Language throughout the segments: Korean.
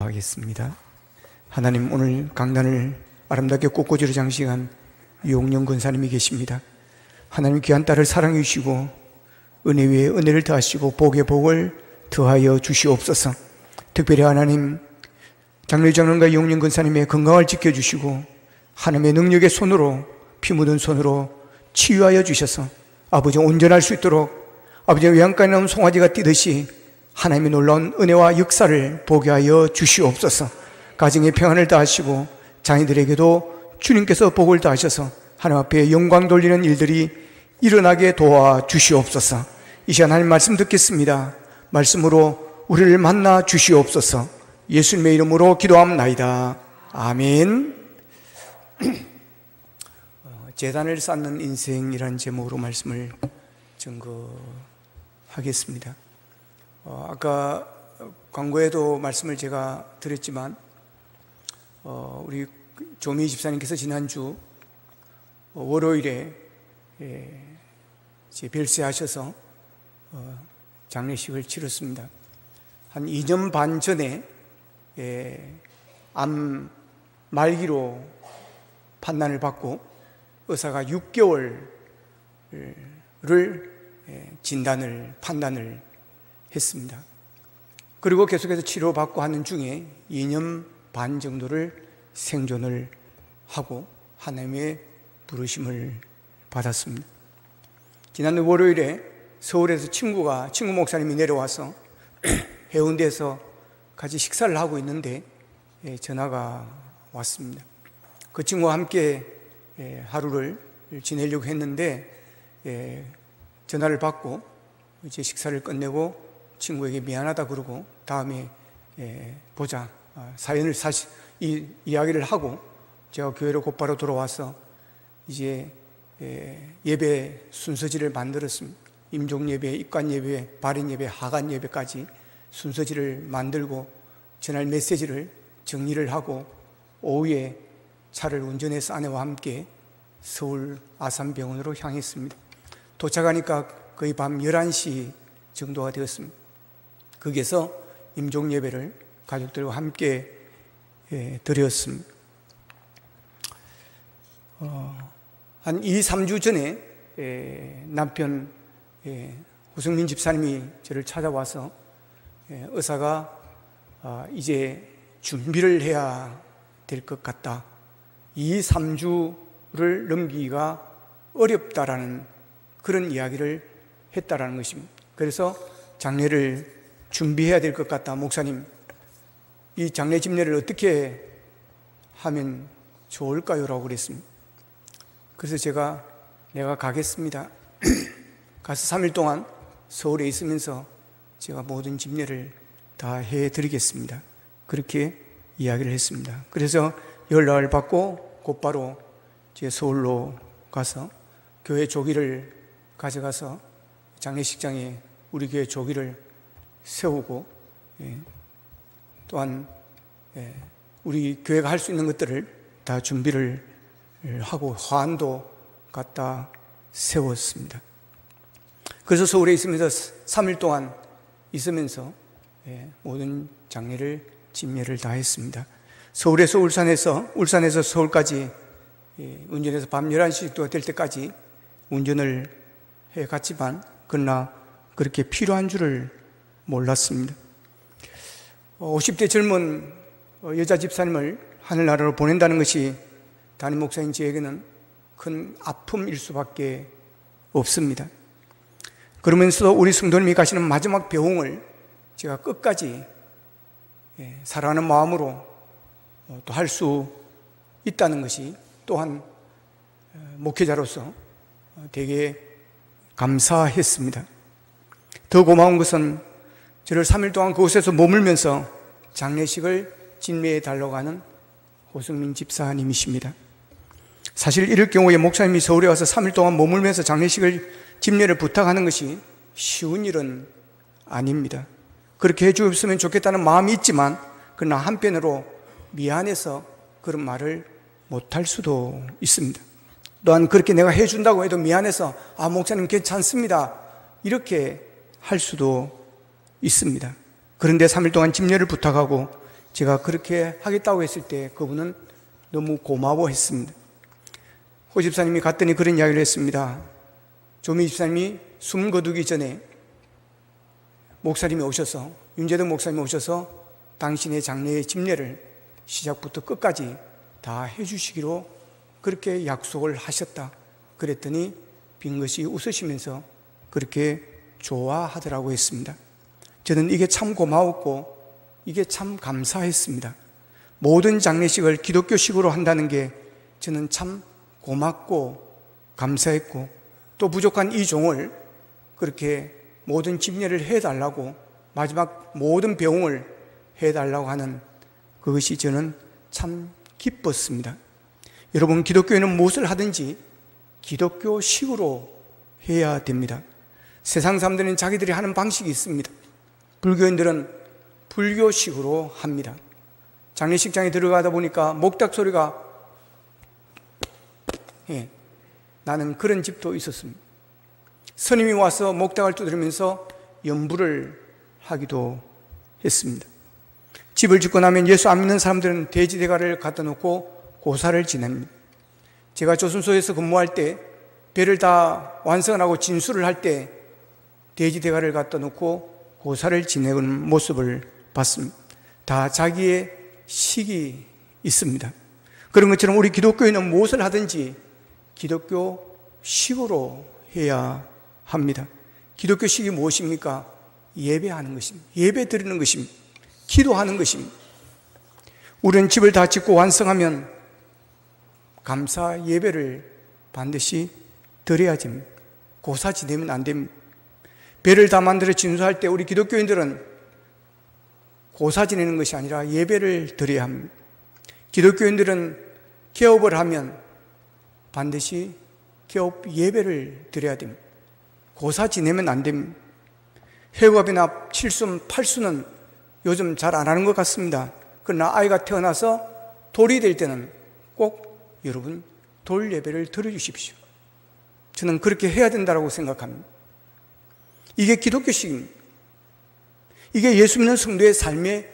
기도하겠습니다. 하나님, 오늘 강단을 아름답게 꽃꽂이로 장식한 유옥령 권사님이 계십니다. 하나님, 귀한 딸을 사랑해 주시고 은혜 위에 은혜를 더하시고 복에 복을 더하여 주시옵소서. 특별히 하나님, 장로장로과 유옥령 권사님의 건강을 지켜주시고 하나님의 능력의 손으로, 피 묻은 손으로 치유하여 주셔서 아버지 온전할 수 있도록 아버지의 외양간에 나온 송아지가 뛰듯이 하나님의 놀라운 은혜와 역사를 보게 하여 주시옵소서. 가정의 평안을 다하시고 자녀들에게도 주님께서 복을 다하셔서 하나님 앞에 영광 돌리는 일들이 일어나게 도와주시옵소서. 이 시간 하나님 말씀 듣겠습니다. 말씀으로 우리를 만나 주시옵소서. 예수님의 이름으로 기도합나이다. 아멘. 재단을 쌓는 인생이라는 제목으로 말씀을 증거하겠습니다. 아까 광고에도 말씀을 제가 드렸지만 우리 조미 집사님께서 지난주 월요일에 별세하셔서 장례식을 치렀습니다. 한 2년 반 전에 암 말기로 판단을 받고 의사가 6개월을 판단을 했습니다. 그리고 계속해서 치료받고 하는 중에 2년 반 정도를 생존을 하고 하나님의 부르심을 받았습니다. 지난 월요일에 서울에서 친구 목사님이 내려와서 해운대에서 같이 식사를 하고 있는데 전화가 왔습니다. 그 친구와 함께 하루를 지내려고 했는데 전화를 받고 이제 식사를 끝내고 친구에게 미안하다 그러고 다음에 보자, 사연을 이 이야기를 하고 제가 교회로 곧바로 돌아와서 이제 예배 순서지를 만들었습니다. 임종예배, 입관예배, 발인예배, 하간예배까지 순서지를 만들고 전할 메시지를 정리를 하고 오후에 차를 운전해서 아내와 함께 서울 아산병원으로 향했습니다. 도착하니까 거의 밤 11시 정도가 되었습니다. 거기에서 임종예배를 가족들과 함께 드렸습니다. 한 2-3주 전에 남편 호승민 집사님이 저를 찾아와서 의사가 이제 준비를 해야 될 것 같다, 2-3주를 넘기기가 어렵다라는 그런 이야기를 했다라는 것입니다. 그래서 장례를 준비해야 될 것 같다. 목사님, 이 장례 집례를 어떻게 하면 좋을까요? 라고 그랬습니다. 그래서 내가 가겠습니다. 가서 3일 동안 서울에 있으면서 제가 모든 집례를 다 해드리겠습니다. 그렇게 이야기를 했습니다. 그래서 연락을 받고 곧바로 서울로 가서 교회 조기를 가져가서 장례식장에 우리 교회 조기를 세우고 또한 우리 교회가 할 수 있는 것들을 다 준비를 하고 화환도 갖다 세웠습니다. 그래서 서울에 있으면서 3일 동안 있으면서 모든 장례를 집례를 다 했습니다. 서울에서 울산에서 서울까지 운전해서 밤 11시 정도가 될 때까지 운전을 해갔지만 그러나 그렇게 필요한 줄을 몰랐습니다. 50대 젊은 여자 집사님을 하늘나라로 보낸다는 것이 담임 목사인 저에게는 큰 아픔일 수밖에 없습니다. 그러면서도 우리 성도님이 가시는 마지막 배웅을 제가 끝까지 사랑하는 마음으로 또 할 수 있다는 것이 또한 목회자로서 되게 감사했습니다. 더 고마운 것은 저를 3일 동안 그곳에서 머물면서 장례식을 집례해 달라고 하는 호승민 집사님이십니다. 사실 이럴 경우에 목사님이 서울에 와서 3일 동안 머물면서 장례식을 집례를 부탁하는 것이 쉬운 일은 아닙니다. 그렇게 해주었으면 좋겠다는 마음이 있지만 그러나 한편으로 미안해서 그런 말을 못할 수도 있습니다. 또한 그렇게 내가 해준다고 해도 미안해서 목사님 괜찮습니다 이렇게 할 수도 있습니다. 그런데 3일 동안 집례를 부탁하고 제가 그렇게 하겠다고 했을 때 그분은 너무 고마워했습니다. 호 집사님이 갔더니 그런 이야기를 했습니다. 조미 집사님이 숨 거두기 전에 목사님이 오셔서, 윤재덕 목사님이 오셔서 당신의 장례의 집례를 시작부터 끝까지 다 해주시기로 그렇게 약속을 하셨다. 그랬더니 빙긋이 웃으시면서 그렇게 좋아하더라고 했습니다. 저는 이게 참 고마웠고 이게 참 감사했습니다. 모든 장례식을 기독교식으로 한다는 게 저는 참 고맙고 감사했고, 또 부족한 이 종을 그렇게 모든 집례를 해달라고, 마지막 모든 배웅을 해달라고 하는 그것이 저는 참 기뻤습니다. 여러분, 기독교인은 무엇을 하든지 기독교식으로 해야 됩니다. 세상 사람들은 자기들이 하는 방식이 있습니다. 불교인들은 불교식으로 합니다. 장례식장에 들어가다 보니까 목탁 소리가 나는 그런 집도 있었습니다. 스님이 와서 목탁을 두드리면서 연부를 하기도 했습니다. 집을 짓고 나면 예수 안 믿는 사람들은 대지대가를 갖다 놓고 고사를 지냅니다. 제가 조선소에서 근무할 때 배를 다 완성하고 진수를 할 때 대지대가를 갖다 놓고 고사를 지내는 모습을 봤습니다. 다 자기의 식이 있습니다. 그런 것처럼 우리 기독교인은 무엇을 하든지 기독교식으로 해야 합니다. 기독교식이 무엇입니까? 예배하는 것입니다. 예배 드리는 것입니다. 기도하는 것입니다. 우리는 집을 다 짓고 완성하면 감사 예배를 반드시 드려야 됩니다. 고사 지내면 안 됩니다. 배를 다 만들어 진수할 때 우리 기독교인들은 고사 지내는 것이 아니라 예배를 드려야 합니다. 기독교인들은 개업을 하면 반드시 개업 예배를 드려야 됩니다. 고사 지내면 안 됩니다. 회갑이나 칠순, 팔순은 요즘 잘 안 하는 것 같습니다. 그러나 아이가 태어나서 돌이 될 때는 꼭 여러분 돌 예배를 드려주십시오. 저는 그렇게 해야 된다고 생각합니다. 이게 기독교식입니다. 이게 예수 믿는 성도의 삶의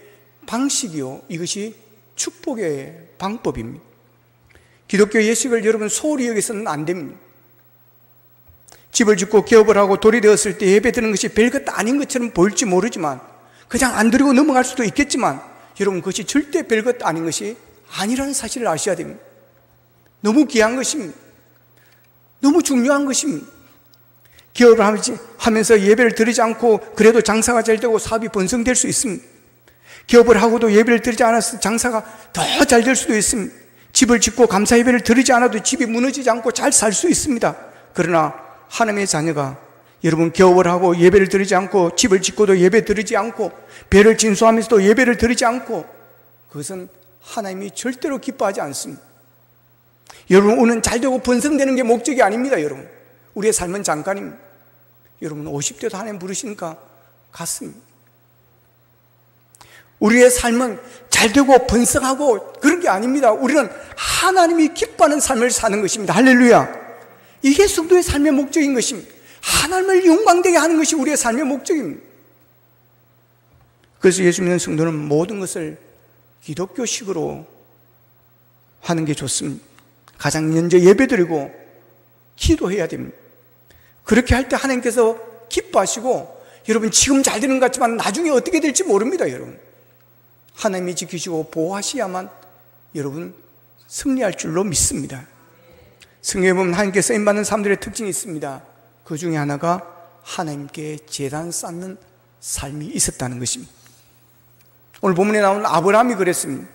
방식이요, 이것이 축복의 방법입니다. 기독교 예식을 여러분 소홀히 여기서는 안 됩니다. 집을 짓고 개업을 하고 돌이 되었을 때 예배 드리는 것이 별것 아닌 것처럼 보일지 모르지만, 그냥 안 드리고 넘어갈 수도 있겠지만, 여러분 그것이 절대 별것 아닌 것이 아니라는 사실을 아셔야 됩니다. 너무 귀한 것입니다. 너무 중요한 것입니다. 기업을 하면서 예배를 드리지 않고 그래도 장사가 잘 되고 사업이 번성될 수 있습니다. 기업을 하고도 예배를 드리지 않아서 장사가 더 잘 될 수도 있습니다. 집을 짓고 감사 예배를 드리지 않아도 집이 무너지지 않고 잘 살 수 있습니다. 그러나 하나님의 자녀가 여러분 기업을 하고 예배를 드리지 않고, 집을 짓고도 예배 드리지 않고, 배를 진수하면서도 예배를 드리지 않고, 그것은 하나님이 절대로 기뻐하지 않습니다. 여러분, 오늘 잘되고 번성되는 게 목적이 아닙니다. 여러분, 우리의 삶은 잠깐입니다. 여러분 50대도 하나님 부르시니까 갔습니다. 우리의 삶은 잘되고 번성하고 그런 게 아닙니다. 우리는 하나님이 기뻐하는 삶을 사는 것입니다. 할렐루야. 이게 성도의 삶의 목적인 것입니다. 하나님을 영광되게 하는 것이 우리의 삶의 목적입니다. 그래서 예수 믿는 성도는 모든 것을 기독교식으로 하는 게 좋습니다. 가장 먼저 예배드리고 기도해야 됩니다. 그렇게 할 때 하나님께서 기뻐하시고, 여러분 지금 잘 되는 것 같지만 나중에 어떻게 될지 모릅니다. 여러분 하나님이 지키시고 보호하셔야만 여러분 승리할 줄로 믿습니다. 성경에 보면 하나님께 쓰임받는 사람들의 특징이 있습니다. 그 중에 하나가 하나님께 제단 쌓는 삶이 있었다는 것입니다. 오늘 본문에 나오는 아브라함이 그랬습니다.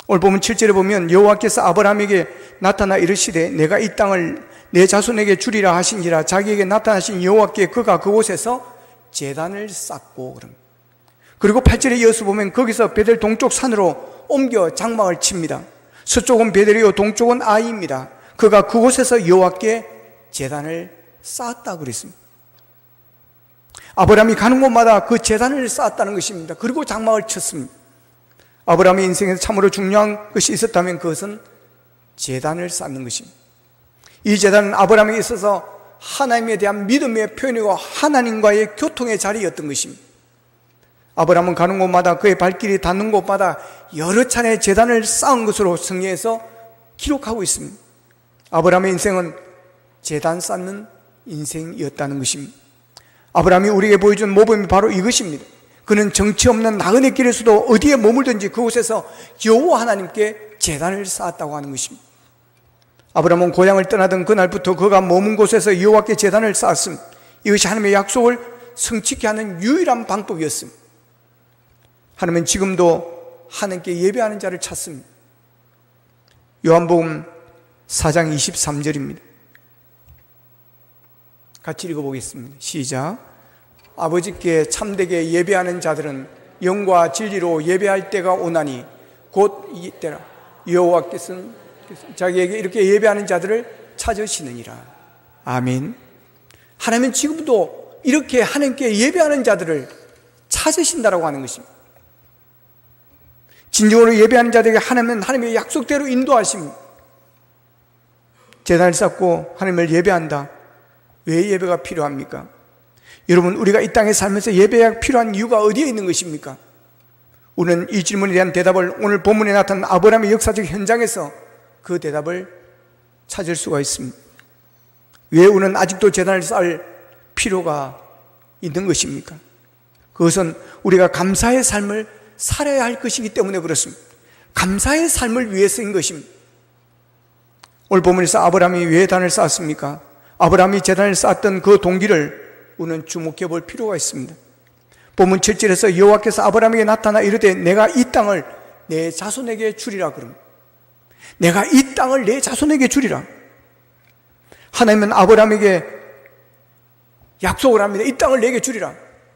오늘 보면 7절에 보면 여호와께서 아브라함에게 나타나 이르시되 내가 이 땅을 내 자손에게 주리라 하신지라 자기에게 나타나신 여호와께 그가 그곳에서 제단을 쌓고, 그리고 8절에 이어서 보면 거기서 베델 동쪽 산으로 옮겨 장막을 칩니다. 서쪽은 베델이요 동쪽은 아이입니다. 그가 그곳에서 여호와께 제단을 쌓았다 그랬습니다. 아브라함이 가는 곳마다 그 제단을 쌓았다는 것입니다. 그리고 장막을 쳤습니다. 아브라함의 인생에서 참으로 중요한 것이 있었다면 그것은 제단을 쌓는 것입니다. 이 제단은 아브라함에게 있어서 하나님에 대한 믿음의 표현이고 하나님과의 교통의 자리였던 것입니다. 아브라함은 가는 곳마다 그의 발길이 닿는 곳마다 여러 차례 제단을 쌓은 것으로 성경에서 기록하고 있습니다. 아브라함의 인생은 제단 쌓는 인생이었다는 것입니다. 아브라함이 우리에게 보여준 모범이 바로 이것입니다. 그는 정치 없는 나그네 길에서도 어디에 머물든지 그곳에서 여호와 하나님께 제단을 쌓았다고 하는 것입니다. 아브라함은 고향을 떠나던 그날부터 그가 머문 곳에서 여호와께 제단을 쌓았습니다. 이것이 하나님의 약속을 성취케 하는 유일한 방법이었습니다. 하나님은 지금도 하나님께 예배하는 자를 찾습니다. 요한복음 4장 23절입니다. 같이 읽어보겠습니다. 시작. 아버지께 참되게 예배하는 자들은 영과 진리로 예배할 때가 오나니 곧 이때라. 여호와께서는 자기에게 이렇게 예배하는 자들을 찾으시느니라. 아멘. 하나님은 지금도 이렇게 하나님께 예배하는 자들을 찾으신다라고 하는 것입니다. 진정으로 예배하는 자들에게 하나님은 하나님의 약속대로 인도하십니다. 제단을 쌓고 하나님을 예배한다. 왜 예배가 필요합니까? 여러분, 우리가 이 땅에 살면서 예배가 필요한 이유가 어디에 있는 것입니까? 우리는 이 질문에 대한 대답을 오늘 본문에 나타난 아브라함의 역사적 현장에서 그 대답을 찾을 수가 있습니다. 왜 우리는 아직도 제단을 쌓을 필요가 있는 것입니까? 그것은 우리가 감사의 삶을 살아야 할 것이기 때문에 그렇습니다. 감사의 삶을 위해서인 것입니다. 오늘 본문에서 아브라함이 왜 제단을 쌓았습니까? 아브라함이 제단을 쌓았던 그 동기를 우리는 주목해 볼 필요가 있습니다. 본문 7절에서 여호와께서 아브라함에게 나타나 이르되 내가 이 땅을 내 자손에게 주리라 그럽니다. 내가 이 땅을 내 자손에게 주리라. 하나님은 아브라함에게 약속을 합니다. 이 땅을 내게 주리라.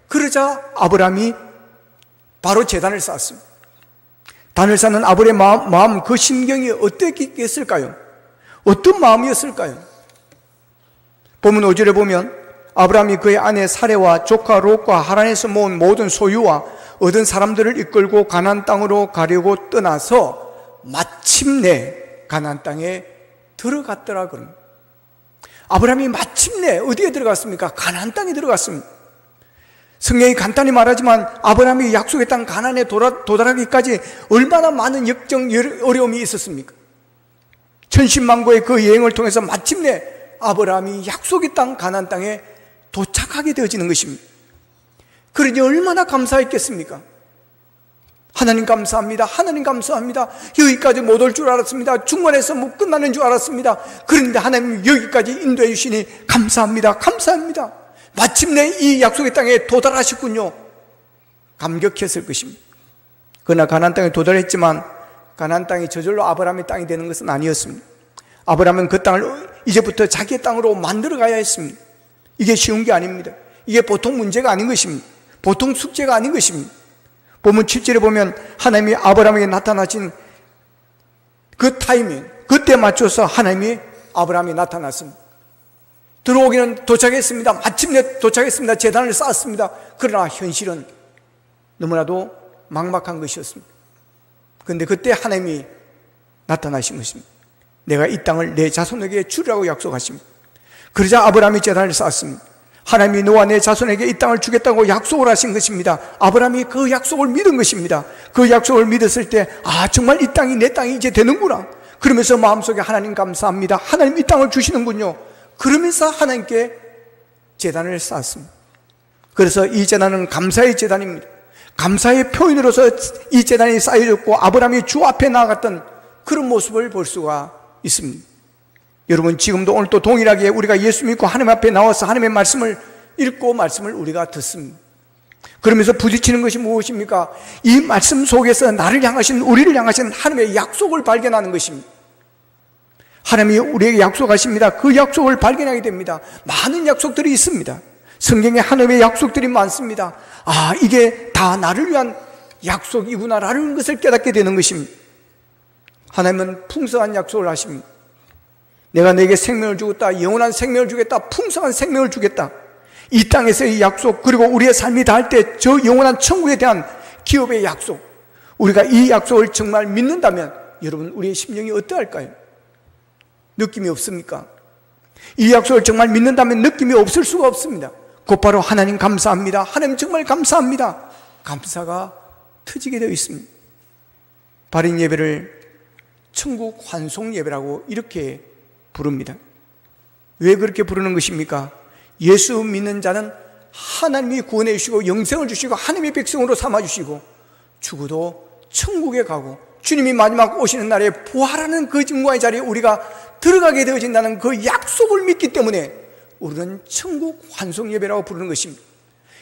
그러자 아브라함이 바로 제단을 쌓았습니다. 단을 쌓는 아브라함의 마음, 그 심경이 어땠을까요? 어떤 마음이었을까요? 본문 5절에 보면 아브라함이 그의 아내 사레와 조카 롯과 하란에서 모은 모든 소유와 얻은 사람들을 이끌고 가나안 땅으로 가려고 떠나서 마침내 가나안 땅에 들어갔더라 그럽니다. 아브라함이 마침내 어디에 들어갔습니까? 가나안 땅에 들어갔습니다. 성경이 간단히 말하지만 아브라함이 약속의 땅 가나안에 도달하기까지 얼마나 많은 역정 어려움이 있었습니까? 천신만고의 그 여행을 통해서 마침내 아브라함이 약속의 땅 가나안 땅에 도착하게 되어지는 것입니다. 그러니 얼마나 감사했겠습니까? 하나님 감사합니다. 하나님 감사합니다. 여기까지 못 올 줄 알았습니다. 중간에서 못 끝나는 줄 알았습니다. 그런데 하나님 여기까지 인도해 주시니 감사합니다. 감사합니다. 마침내 이 약속의 땅에 도달하셨군요. 감격했을 것입니다. 그러나 가나안 땅에 도달했지만 가나안 땅이 저절로 아브라함의 땅이 되는 것은 아니었습니다. 아브라함은 그 땅을 이제부터 자기의 땅으로 만들어 가야 했습니다. 이게 쉬운 게 아닙니다. 이게 보통 문제가 아닌 것입니다. 보통 숙제가 아닌 것입니다. 본문 7절에 보면 하나님이 아브라함에게 나타나신 그 타이밍, 그때 맞춰서 하나님이 아브라함이 나타났습니다. 들어오기는 도착했습니다. 마침내 도착했습니다. 제단을 쌓았습니다. 그러나 현실은 너무나도 막막한 것이었습니다. 그런데 그때 하나님이 나타나신 것입니다. 내가 이 땅을 내 자손에게 주리라고 약속하십니다. 그러자 아브라함이 제단을 쌓았습니다. 하나님이 너와 내 자손에게 이 땅을 주겠다고 약속을 하신 것입니다. 아브라함이 그 약속을 믿은 것입니다. 그 약속을 믿었을 때 정말 이 땅이 내 땅이 이제 되는구나. 그러면서 마음속에 하나님 감사합니다. 하나님 이 땅을 주시는군요. 그러면서 하나님께 제단을 쌓았습니다. 그래서 이 제단은 감사의 제단입니다. 감사의 표현으로서 이 제단이 쌓여졌고 아브라함이 주 앞에 나아갔던 그런 모습을 볼 수가 있습니다. 여러분, 지금도 오늘 또 동일하게 우리가 예수 믿고 하나님 앞에 나와서 하나님의 말씀을 읽고 말씀을 우리가 듣습니다. 그러면서 부딪히는 것이 무엇입니까? 이 말씀 속에서 나를 향하신, 우리를 향하신 하나님의 약속을 발견하는 것입니다. 하나님이 우리에게 약속하십니다. 그 약속을 발견하게 됩니다. 많은 약속들이 있습니다. 성경에 하나님의 약속들이 많습니다. 이게 다 나를 위한 약속이구나라는 것을 깨닫게 되는 것입니다. 하나님은 풍성한 약속을 하십니다. 내가 너에게 생명을 주겠다, 영원한 생명을 주겠다, 풍성한 생명을 주겠다. 이 땅에서의 약속, 그리고 우리의 삶이 닿을 때 저 영원한 천국에 대한 기업의 약속, 우리가 이 약속을 정말 믿는다면 여러분, 우리의 심령이 어떠할까요? 느낌이 없습니까? 이 약속을 정말 믿는다면 느낌이 없을 수가 없습니다. 곧바로 하나님 감사합니다. 하나님 정말 감사합니다. 감사가 터지게 되어 있습니다. 바른 예배를 천국 환송 예배라고 이렇게 부릅니다. 왜 그렇게 부르는 것입니까? 예수 믿는 자는 하나님이 구원해 주시고 영생을 주시고 하나님의 백성으로 삼아주시고 죽어도 천국에 가고 주님이 마지막 오시는 날에 부활하는 그 증거의 자리에 우리가 들어가게 되어진다는 그 약속을 믿기 때문에 우리는 천국 환송 예배라고 부르는 것입니다.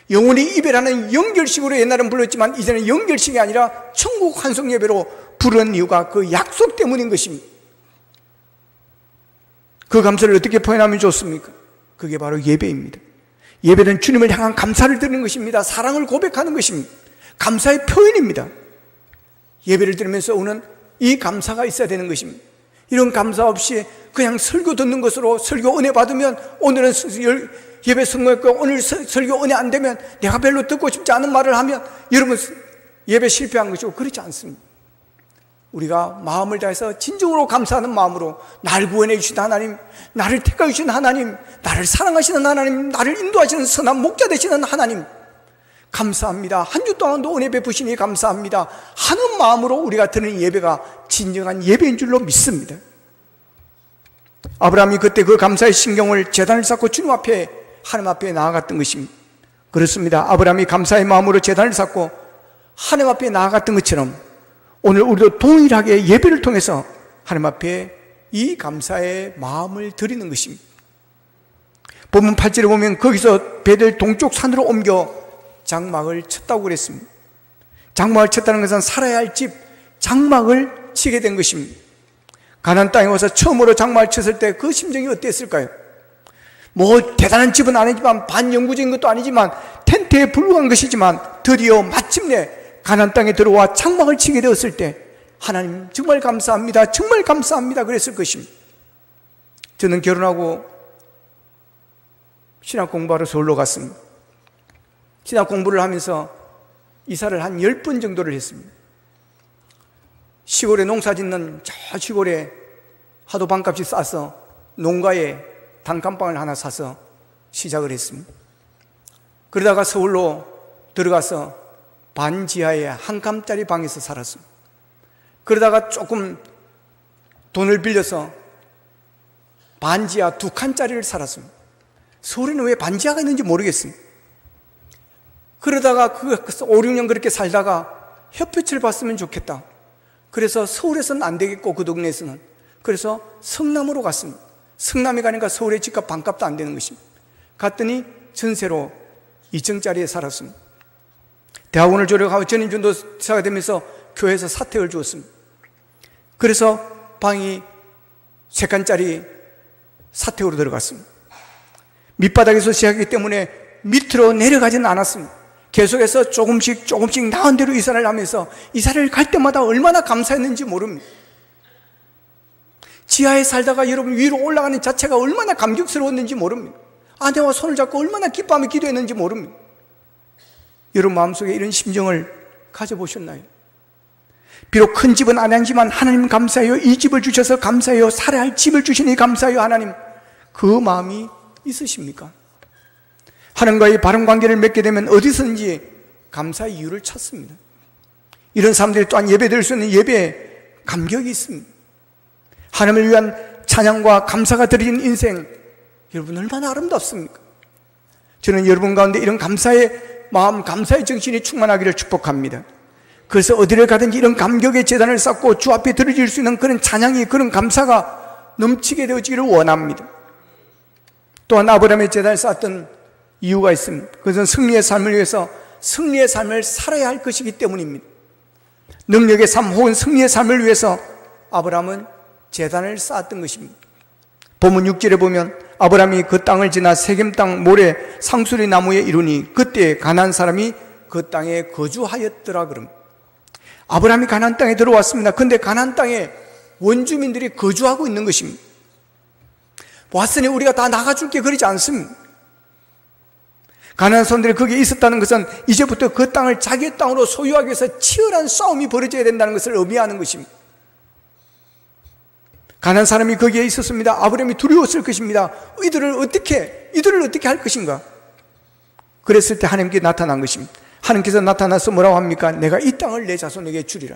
영원히 이별하는 연결식으로 옛날엔 불렀지만 이제는 연결식이 아니라 천국 환송 예배로 부르는 이유가 그 약속 때문인 것입니다. 그 감사를 어떻게 표현하면 좋습니까? 그게 바로 예배입니다. 예배는 주님을 향한 감사를 드리는 것입니다. 사랑을 고백하는 것입니다. 감사의 표현입니다. 예배를 드리면서 오는 이 감사가 있어야 되는 것입니다. 이런 감사 없이 그냥 설교 듣는 것으로 설교 은혜 받으면 오늘은 예배 성공했고 오늘 설교 은혜 안 되면 내가 별로 듣고 싶지 않은 말을 하면 여러분 예배 실패한 것이고 그렇지 않습니다. 우리가 마음을 다해서 진정으로 감사하는 마음으로 날 구원해 주신 하나님, 나를 택하여 주신 하나님, 나를 사랑하시는 하나님, 나를 인도하시는 선한 목자 되시는 하나님 감사합니다. 한 주 동안도 은혜 베푸시니 감사합니다 하는 마음으로 우리가 드리는 예배가 진정한 예배인 줄로 믿습니다. 아브라함이 그때 그 감사의 심경을 제단을 쌓고 주님 앞에 하나님 앞에 나아갔던 것입니다. 그렇습니다. 아브라함이 감사의 마음으로 제단을 쌓고 하나님 앞에 나아갔던 것처럼 오늘 우리도 동일하게 예배를 통해서 하나님 앞에 이 감사의 마음을 드리는 것입니다. 본문 8절에 보면 거기서 베델 동쪽 산으로 옮겨 장막을 쳤다고 그랬습니다. 장막을 쳤다는 것은 살아야 할 집 장막을 치게 된 것입니다. 가나안 땅에 와서 처음으로 장막을 쳤을 때 그 심정이 어땠을까요? 뭐 대단한 집은 아니지만 반영구적인 것도 아니지만 텐트에 불과한 것이지만 드디어 마침내 가나안 땅에 들어와 장막을 치게 되었을 때 하나님 정말 감사합니다, 정말 감사합니다 그랬을 것입니다. 저는 결혼하고 신학 공부하러 서울로 갔습니다. 신학 공부를 하면서 이사를 한 10번 정도를 했습니다. 시골에 농사 짓는 저 시골에 하도 반값이 싸서 농가에 단칸방을 하나 사서 시작을 했습니다. 그러다가 서울로 들어가서 반지하에 한 칸짜리 방에서 살았습니다. 그러다가 조금 돈을 빌려서 반지하 2칸짜리를 살았습니다. 서울에는 왜 반지하가 있는지 모르겠습니다. 그러다가 5, 6년 그렇게 살다가 햇볕을 봤으면 좋겠다. 그래서 서울에서는 안 되겠고 그 동네에서는 그래서 성남으로 갔습니다. 성남에 가니까 서울의 집값 반값도 안 되는 것입니다. 갔더니 전세로 2층짜리에 살았습니다. 대학원을 졸업하고 전임전도사가 되면서 교회에서 사택을 주었습니다. 그래서 방이 3칸짜리 사택으로 들어갔습니다. 밑바닥에서 시작하기 때문에 밑으로 내려가지는 않았습니다. 계속해서 조금씩 나은 대로 이사를 하면서 이사를 갈 때마다 얼마나 감사했는지 모릅니다. 지하에 살다가 여러분 위로 올라가는 자체가 얼마나 감격스러웠는지 모릅니다. 아내와 손을 잡고 얼마나 기뻐하며 기도했는지 모릅니다. 여러분 마음속에 이런 심정을 가져보셨나요? 비록 큰 집은 아니지만 하나님 감사해요. 이 집을 주셔서 감사해요. 살아야 할 집을 주시니 감사해요. 하나님 그 마음이 있으십니까? 하나님과의 바른 관계를 맺게 되면 어디서든지 감사의 이유를 찾습니다. 이런 사람들이 또한 예배드릴 수 있는 예배에 감격이 있습니다. 하나님을 위한 찬양과 감사가 드려진 인생, 여러분 얼마나 아름답습니까? 저는 여러분 가운데 이런 감사의 마음, 감사의 정신이 충만하기를 축복합니다. 그래서 어디를 가든지 이런 감격의 재단을 쌓고 주 앞에 드려질 수 있는 그런 찬양이, 그런 감사가 넘치게 되어지기를 원합니다. 또한 아브라함의 재단을 쌓았던 이유가 있습니다. 그것은 승리의 삶을 위해서 승리의 삶을 살아야 할 것이기 때문입니다. 능력의 삶 혹은 승리의 삶을 위해서 아브라함은 제단을 쌓았던 것입니다. 본문 6절에 보면 아브라함이 그 땅을 지나 세겜 땅 모래 상수리 나무에 이르니 그때 가나안 사람이 그 땅에 거주하였더라 그럽니다. 아브라함이 가나안 땅에 들어왔습니다. 그런데 가나안 땅에 원주민들이 거주하고 있는 것입니다. 왔으니 우리가 다 나가줄게 그러지 않습니다. 가나안 사람들이 거기에 있었다는 것은 이제부터 그 땅을 자기의 땅으로 소유하기 위해서 치열한 싸움이 벌어져야 된다는 것을 의미하는 것입니다. 가나안 사람이 거기에 있었습니다. 아브라함이 두려웠을 것입니다. 이들을 어떻게 할 것인가? 그랬을 때 하나님께 나타난 것입니다. 하나님께서 나타나서 뭐라고 합니까? 내가 이 땅을 내 자손에게 주리라.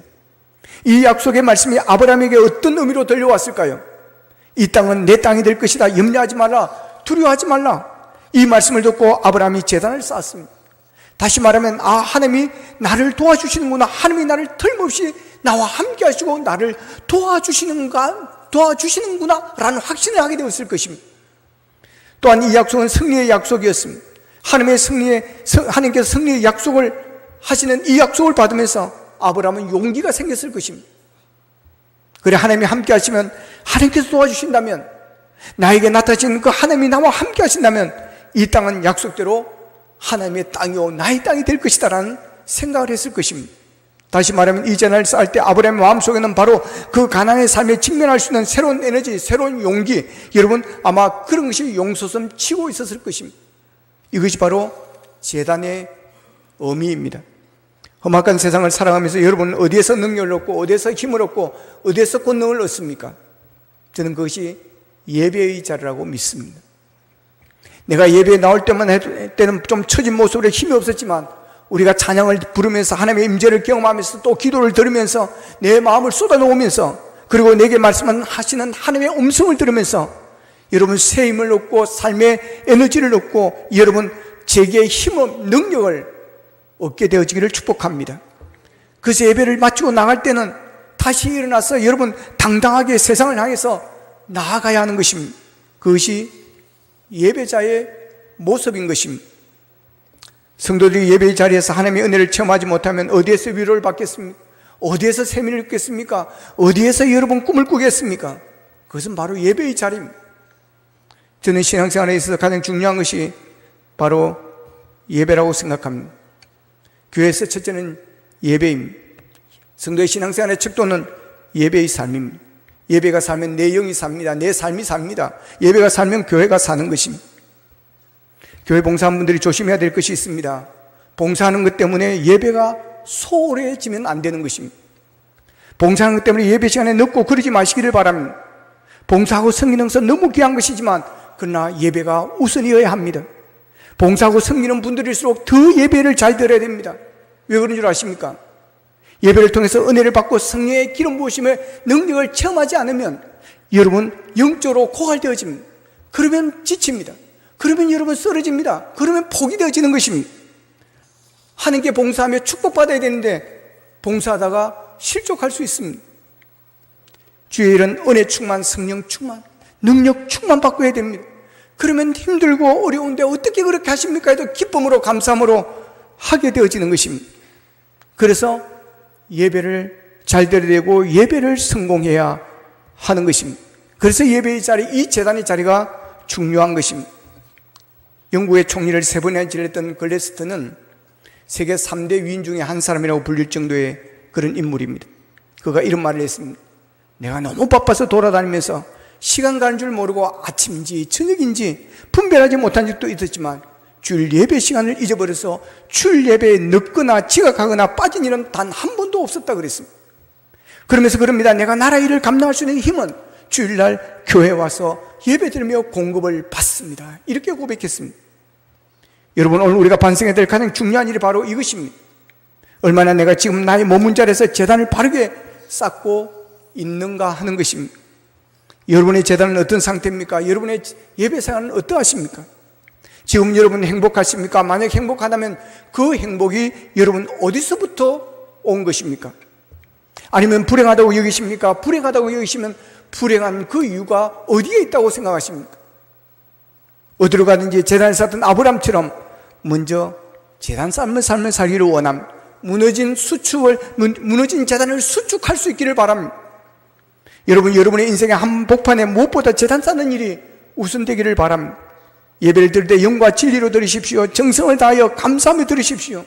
이 약속의 말씀이 아브라함에게 어떤 의미로 들려왔을까요? 이 땅은 내 땅이 될 것이다. 염려하지 말라. 두려워하지 말라. 이 말씀을 듣고 아브라함이 제단을 쌓았습니다. 다시 말하면 하나님이 나를 도와주시는구나. 하나님이 나를 틀림없이 나와 함께 하시고 나를 도와주시는구나 라는 확신을 하게 되었을 것입니다. 또한 이 약속은 승리의 약속이었습니다. 하나님께서 승리의 약속을 하시는 이 약속을 받으면서 아브라함은 용기가 생겼을 것입니다. 그래, 하나님이 함께 하시면, 하나님께서 도와주신다면, 나에게 나타나시는 그 하나님이 나와 함께 하신다면 이 땅은 약속대로 하나님의 땅이요 나의 땅이 될 것이다 라는 생각을 했을 것입니다. 다시 말하면 이 재단을 쌓을 때 아브라함의 마음속에는 바로 그 가나안의 삶에 직면할 수 있는 새로운 에너지, 새로운 용기, 여러분 아마 그런 것이 용솟음 치고 있었을 것입니다. 이것이 바로 재단의 의미입니다. 험악한 세상을 살아가면서 여러분 어디에서 능력을 얻고 어디에서 힘을 얻고 어디에서 권능을 얻습니까? 저는 그것이 예배의 자리라고 믿습니다. 내가 예배에 나올 때는 좀 처진 모습으로 힘이 없었지만 우리가 찬양을 부르면서 하나님의 임재를 경험하면서 또 기도를 들으면서 내 마음을 쏟아놓으면서 그리고 내게 말씀하시는 하나님의 음성을 들으면서 여러분 새 힘을 얻고 삶의 에너지를 얻고 여러분 제게의 힘을 능력을 얻게 되어지기를 축복합니다. 그래서 예배를 마치고 나갈 때는 다시 일어나서 여러분 당당하게 세상을 향해서 나아가야 하는 것입니다. 그것이 예배자의 모습인 것입니다. 성도들이 예배의 자리에서 하나님의 은혜를 체험하지 못하면 어디에서 위로를 받겠습니까? 어디에서 세미를 얻겠습니까? 어디에서 여러분 꿈을 꾸겠습니까? 그것은 바로 예배의 자리입니다. 저는 신앙생활에 있어서 가장 중요한 것이 바로 예배라고 생각합니다. 교회에서 첫째는 예배입니다. 성도의 신앙생활의 척도는 예배의 삶입니다. 예배가 살면 내 영이 삽니다. 내 삶이 삽니다. 예배가 살면 교회가 사는 것입니다. 교회 봉사하는 분들이 조심해야 될 것이 있습니다. 봉사하는 것 때문에 예배가 소홀해지면 안 되는 것입니다. 봉사하는 것 때문에 예배 시간에 늦고 그러지 마시기를 바랍니다. 봉사하고 섬기는 것은 너무 귀한 것이지만 그러나 예배가 우선이어야 합니다. 봉사하고 섬기는 분들일수록 더 예배를 잘 드려야 됩니다. 왜 그런 줄 아십니까? 예배를 통해서 은혜를 받고 성령의 기름 부으심의 능력을 체험하지 않으면 여러분 영적으로 고갈되어집니다. 그러면 지칩니다. 그러면 여러분 쓰러집니다. 그러면 포기되어지는 것입니다. 하나님께 봉사하며 축복받아야 되는데 봉사하다가 실족할 수 있습니다. 주의 일은 은혜 충만, 성령 충만, 능력 충만 받고 해야 됩니다. 그러면 힘들고 어려운데 어떻게 그렇게 하십니까? 해도 기쁨으로 감사함으로 하게 되어지는 것입니다. 그래서 예배를 잘 드려야 되고 예배를 성공해야 하는 것입니다. 그래서 예배의 자리, 이 제단의 자리가 중요한 것입니다. 영국의 총리를 3번이나 지냈던 글래스턴은 세계 3대 위인 중에 한 사람이라고 불릴 정도의 그런 인물입니다. 그가 이런 말을 했습니다. 내가 너무 바빠서 돌아다니면서 시간 가는 줄 모르고 아침인지 저녁인지 분별하지 못한 적도 있었지만 주일 예배 시간을 잊어버려서 주일 예배에 늦거나 지각하거나 빠진 일은 단 한 번도 없었다 그랬습니다. 그러면서 그럽니다. 내가 나라 일을 감당할 수 있는 힘은 주일날 교회에 와서 예배 드리며 공급을 받습니다. 이렇게 고백했습니다. 여러분 오늘 우리가 반성해야 될 가장 중요한 일이 바로 이것입니다. 얼마나 내가 지금 나의 몸은 자리에서 재단을 바르게 쌓고 있는가 하는 것입니다. 여러분의 재단은 어떤 상태입니까? 여러분의 예배 생활은 어떠하십니까? 지금 여러분 행복하십니까? 만약 행복하다면 그 행복이 여러분 어디서부터 온 것입니까? 아니면 불행하다고 여기십니까? 불행하다고 여기시면 불행한 그 이유가 어디에 있다고 생각하십니까? 어디로 가든지 재단을 쌓던 아브람처럼 먼저 재단 삶을 살기를 원합니다. 무너진 재단을 수축할 수 있기를 바랍니다. 여러분의 인생의 한복판에 무엇보다 재단 쌓는 일이 우선되기를 바랍니다. 예배를 드릴 때 영과 진리로 드리십시오. 정성을 다하여 감사하며 드리십시오.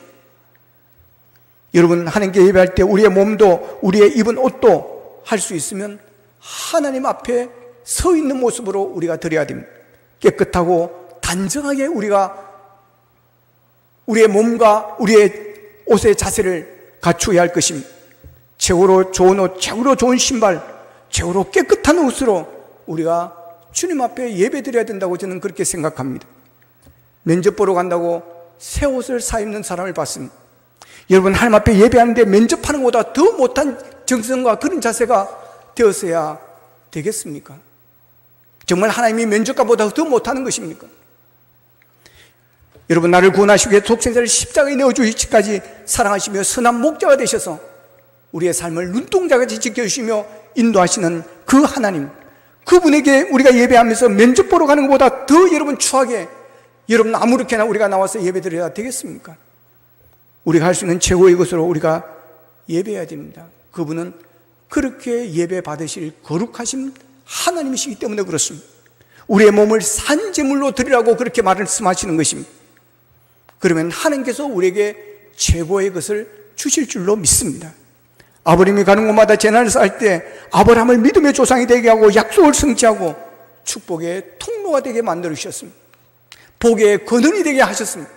여러분 하나님께 예배할 때 우리의 몸도 우리의 입은 옷도 할 수 있으면 하나님 앞에 서 있는 모습으로 우리가 드려야 됩니다. 깨끗하고 단정하게 우리가 우리의 몸과 우리의 옷의 자세를 갖추어야 할 것입니다. 최고로 좋은 옷, 최고로 좋은 신발, 최고로 깨끗한 옷으로 우리가 주님 앞에 예배 드려야 된다고 저는 그렇게 생각합니다. 면접 보러 간다고 새 옷을 사 입는 사람을 봤습니다. 여러분, 하나님 앞에 예배하는데 면접하는 것보다 더 못한 정성과 그런 자세가 되었어야 되겠습니까? 정말 하나님이 면접관보다 더 못하는 것입니까? 여러분, 나를 구원하시기 위해 독생자를 십자가에 내어주시기까지 사랑하시며 선한 목자가 되셔서 우리의 삶을 눈동자같이 지켜주시며 인도하시는 그 하나님, 그분에게 우리가 예배하면서 면접 보러 가는 것보다 더 여러분 추하게 여러분 아무렇게나 우리가 나와서 예배드려야 되겠습니까? 우리가 할 수 있는 최고의 것으로 우리가 예배해야 됩니다. 그분은 그렇게 예배 받으실 거룩하신 하나님이시기 때문에 그렇습니다. 우리의 몸을 산제물로 드리라고 그렇게 말씀하시는 것입니다. 그러면 하나님께서 우리에게 최고의 것을 주실 줄로 믿습니다. 아브라함이 가는 곳마다 재난을 쌓을 때 아브라함을 믿음의 조상이 되게 하고 약속을 성취하고 축복의 통로가 되게 만들어 주셨습니다. 복의 근원이 되게 하셨습니다.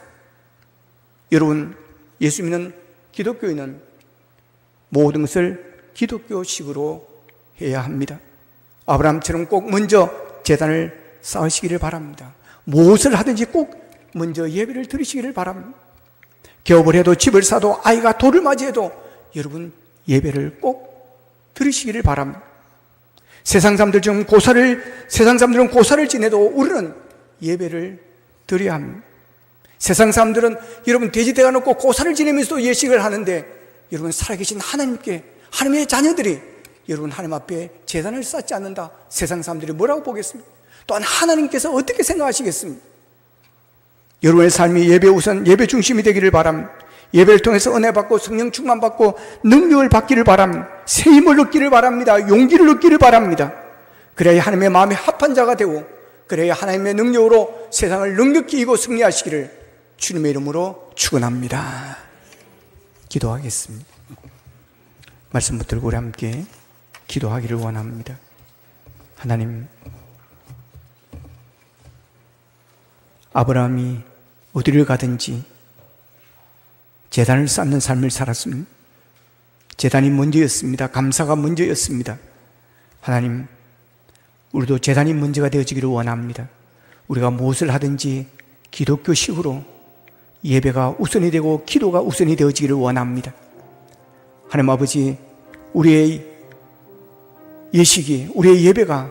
여러분, 예수 믿는 기독교인은 모든 것을 기독교식으로 해야 합니다. 아브라함처럼 꼭 먼저 제단을 쌓으시기를 바랍니다. 무엇을 하든지 꼭 먼저 예배를 드리시기를 바랍니다. 개업을 해도 집을 사도 아이가 돌을 맞이해도 여러분 예배를 꼭 드리시기를 바랍니다. 세상 사람들은 고사를 지내도 우리는 예배를 드려야 합니다. 세상 사람들은 여러분 돼지대가 놓고 고사를 지내면서도 예식을 하는데 여러분 살아계신 하나님께, 하나님의 자녀들이 여러분 하나님 앞에 제단을 쌓지 않는다, 세상 사람들이 뭐라고 보겠습니까? 또한 하나님께서 어떻게 생각하시겠습니까? 여러분의 삶이 예배 우선, 예배 중심이 되기를 바랍니다. 예배를 통해서 은혜 받고 성령 충만 받고 능력을 받기를 바랍니다. 새 힘을 얻기를 바랍니다. 용기를 얻기를 바랍니다. 그래야 하나님의 마음에 합한 자가 되고, 그래야 하나님의 능력으로 세상을 능력히 이기고 승리하시기를 주님의 이름으로 축원합니다. 기도하겠습니다. 말씀 붙들고 우리 함께 기도하기를 원합니다. 하나님, 아브라함이 어디를 가든지 제단을 쌓는 삶을 살았습니다. 제단이 먼저였습니다. 감사가 먼저였습니다. 하나님, 우리도 제단이 먼저가 되어지기를 원합니다. 우리가 무엇을 하든지 기독교식으로 예배가 우선이 되고 기도가 우선이 되어지기를 원합니다. 하나님 아버지, 우리의 예식이, 우리의 예배가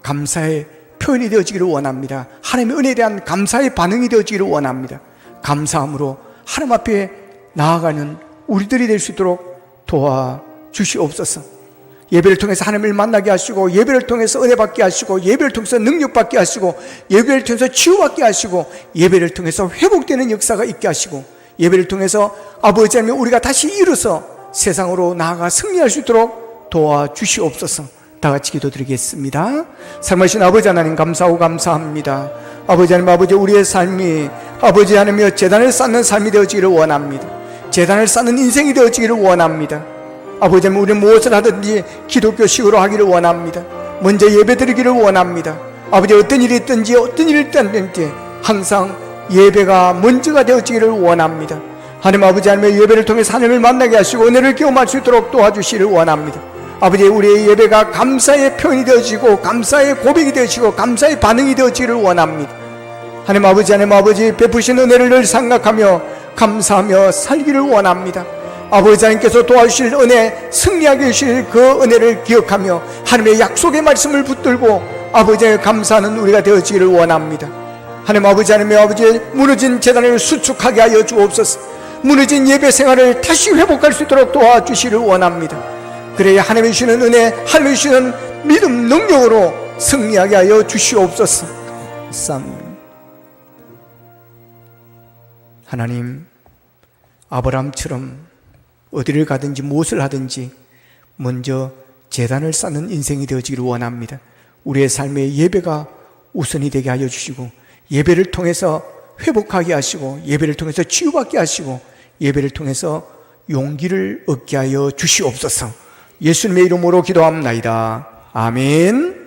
감사의 표현이 되어지기를 원합니다. 하나님의 은혜에 대한 감사의 반응이 되어지기를 원합니다. 감사함으로 하나님 앞에 나아가는 우리들이 될 수 있도록 도와주시옵소서. 예배를 통해서 하나님을 만나게 하시고, 예배를 통해서 은혜 받게 하시고, 예배를 통해서 능력 받게 하시고, 예배를 통해서 치유받게 하시고, 예배를 통해서 회복되는 역사가 있게 하시고, 예배를 통해서 아버지 하나님 우리가 다시 일어서 세상으로 나아가 승리할 수 있도록 도와주시옵소서. 다 같이 기도드리겠습니다. 사랑하신 아버지 하나님, 감사하고 감사합니다. 아버지 하나님, 아버지 우리의 삶이 아버지 하나님이여 제단을 쌓는 삶이 되어지기를 원합니다. 제단을 쌓는 인생이 되어지기를 원합니다. 아버지 하나님, 우리는 무엇을 하든지 기독교식으로 하기를 원합니다. 먼저 예배드리기를 원합니다. 아버지, 어떤 일이 있든지 어떤 일이 있든지 항상 예배가 먼저가 되어지기를 원합니다. 하나님 아버지, 하나님의 예배를 통해서 하나님을 만나게 하시고 은혜를 경험할 수 있도록 도와주시기를 원합니다. 아버지, 우리의 예배가 감사의 표현이 되어지고 감사의 고백이 되어지고 감사의 반응이 되어지기를 원합니다. 하나님 아버지, 하나님 아버지 베푸신 은혜를 늘 생각하며 감사하며 살기를 원합니다. 아버지 하나님께서 도와주실 은혜, 승리하게 해주실 그 은혜를 기억하며 하나님의 약속의 말씀을 붙들고 아버지의 감사하는 우리가 되어지기를 원합니다. 하나님 아버지, 하나님의 아버지 무너진 제단을 수축하게 하여 주옵소서. 무너진 예배 생활을 다시 회복할 수 있도록 도와주시기를 원합니다. 그래야 하나님이 주시는 은혜, 하나님이 주시는 믿음, 능력으로 승리하게 하여 주시옵소서. 하나님, 아브라함처럼 어디를 가든지 무엇을 하든지 먼저 제단을 쌓는 인생이 되어지기를 원합니다. 우리의 삶의 예배가 우선이 되게 하여 주시고, 예배를 통해서 회복하게 하시고, 예배를 통해서 치유받게 하시고, 예배를 통해서 용기를 얻게 하여 주시옵소서. 예수님의 이름으로 기도합나이다. 아멘.